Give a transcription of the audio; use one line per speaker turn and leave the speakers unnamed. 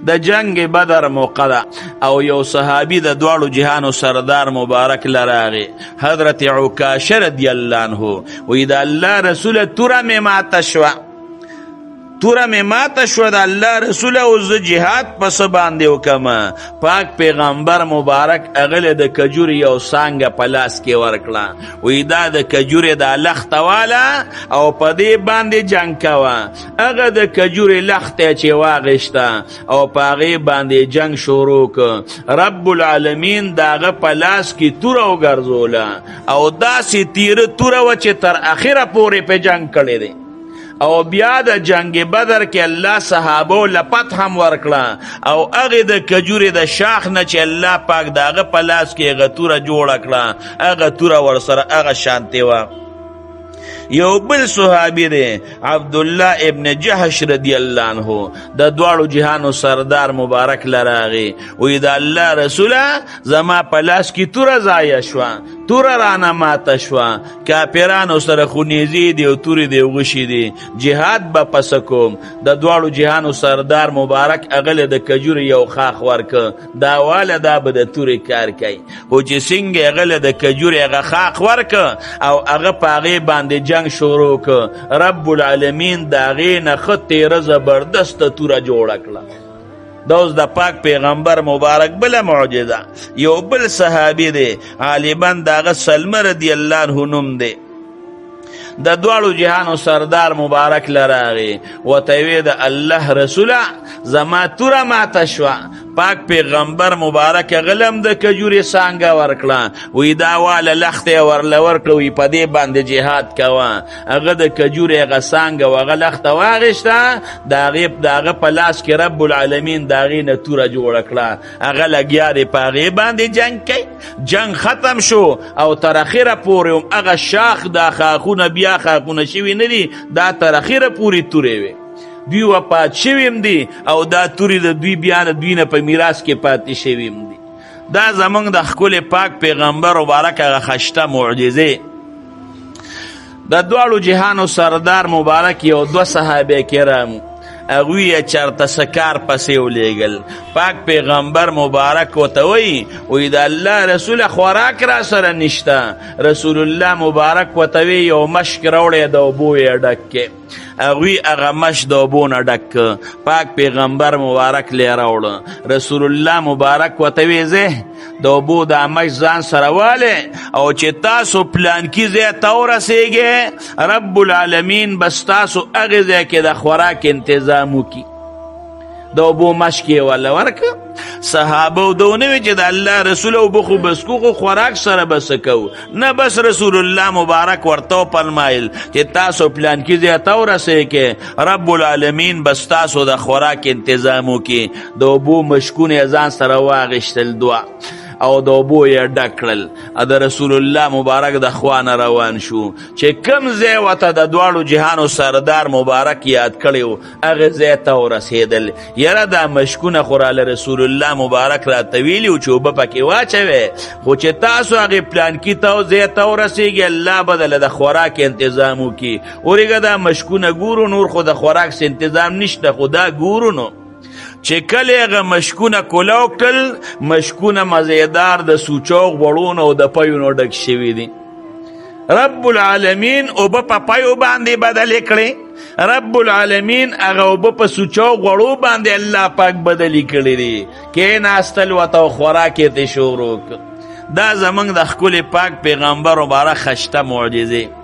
د جنگ بدر موقع ده او یو صحابي د دواړو جهانو سردار مبارک لراغه حضرت عکاشه رضی الله عنه وی د الله رسول توره می ماته شو د الله رسول او ز جهاد پس باندې وکما پاک پیغمبر مبارک اغله د کجوري یو سانګه پلاس کې ورکړه وی دا د کجوري د لخت والا او پدې باندې جنگ کوا هغه د کجوري لخت چې واغشته او پاغه باندې جنگ شروع ک رب العالمین داغه پلاس کې تور او ګرځولا او داسې تیر تور و چې تر اخره پورې په جنگ کړي دي او بیا د جنگ بدر کې الله صحابو لپت هم ورکړه او هغه د کجوري د شاخ نه چې الله پاک داغه پلاس کې غتوره جوړ کړه هغه توره ورسره هغه شانته و یو بل صحابی دی عبدالله ابن جحش رضی الله عنه د دواړو جهانو سردار مبارک لراغي وی د الله رسوله زما پلاس کی توره ضایع شو توره رانه ماته شو کافرانو سره خونیزی دی او توری دی غشي دی جهاد به پس کوم د دواړو جهانو سردار مبارک اغله د کجوري یو خاخ ورک دا واله دا به د توري کار کوي او چې څنګه اغله د کجوري هغه خاخ ورک او هغه پاغه باندې جنگ شروع ک رب العالمین داغه نه خطه زبردست توره جوړ کړه دوز د پاک پیغمبر مبارک بل معجزه یو بل صحابی دی غالبا داغه سلمہ رضی الله عنه نوم دی د دواړو جهانو سردار مبارک لراغي وتوی د الله رسوله زما توره ماته شو پاک پیغمبر مبارک غلم د کجوري سانګه ورکړه وی دا واله لخته ورکوي په دې باندې جهاد کوا هغه د کجوري غسانګه وغه لخته واغشته داغه پلاس کې رب العالمین داغه نه توره جوړ کړه هغه لګیا دی پاغه باندې جنگ کوي جنگ ختم شو او تر اخره پورې هغه شاخ د خاخونه بیا خاخونه شوی نه دي دا تر اخره پوری توره وي دوی وپات شویم دی او دا توری د دوی بیان دوی نه په میراث کې پاتې شویم دی دا زمونږ د خپل پاک پیغمبر مبارک هغه خشته معجزه د دواړو جهانو سردار مبارک یو دو صحابه کرام اغوی چرته سکار پسې ولېګل پاک پیغمبر مبارک وتوي وې د الله رسول خوراک را سره نشته رسول الله مبارک وتوي یو مشک راوړې د اوبو یې ډکه اغوی هغه مش د اوبو نه ډک پاک پیغمبر مبارک لې راوړ رسول الله مبارک وتوي زه د اوبو د مش ځان سره واله او چې تاسو پلان کې زه تورسېږئ رب العالمین بس تاسو هغه ځای کې د خوراک انتظام وکړي د اوبو مشکې ولا ورک صحابه دونه چې د الله رسول او بخو بسکو خوراک سره بس کو نه بس رسول الله مبارک ورته فرمایل چې تاسو پلان کې زه تورسې کې رب العالمین بس تاسو د خوراک انتظام وکړي د اوبو مشکونه ځان سره واغشتل دعا او د اوبو یې ډک کړل د رسول الله مبارک د خوانه روان شو چې کم ځای ورته د دواړو جهانو سردار مبارک یاد کړی هغه ځای ته ورسېدل یاره دا مشکونه خو راله رسول الله مبارک راته ویلي و چې اوبه پکې واچوئ خو چې تاسو هغې پلانکي ځای ته ورسېږي الله به دله د خوراک انتظام وکړي ورېږه دا مشکونه ګورو نور خو د خوراک انتظام نشته خو دا ګورو نو چې کله هغه مشکونه کولاو کړل مشکونه مزیدار د سوچوغ وړونو او د پیونو ډک شوي دي رب العالمین اوبه په پیو باندې بدلې کړې رب العالمین هغه اوبه په سوچوغ وړو باندې الله پاک بدلې کړي دي کېناستل ورته خوراک یې شروع کړ دا زمونږ د ښکلي پاک پیغمبر مبارک خشته معجزې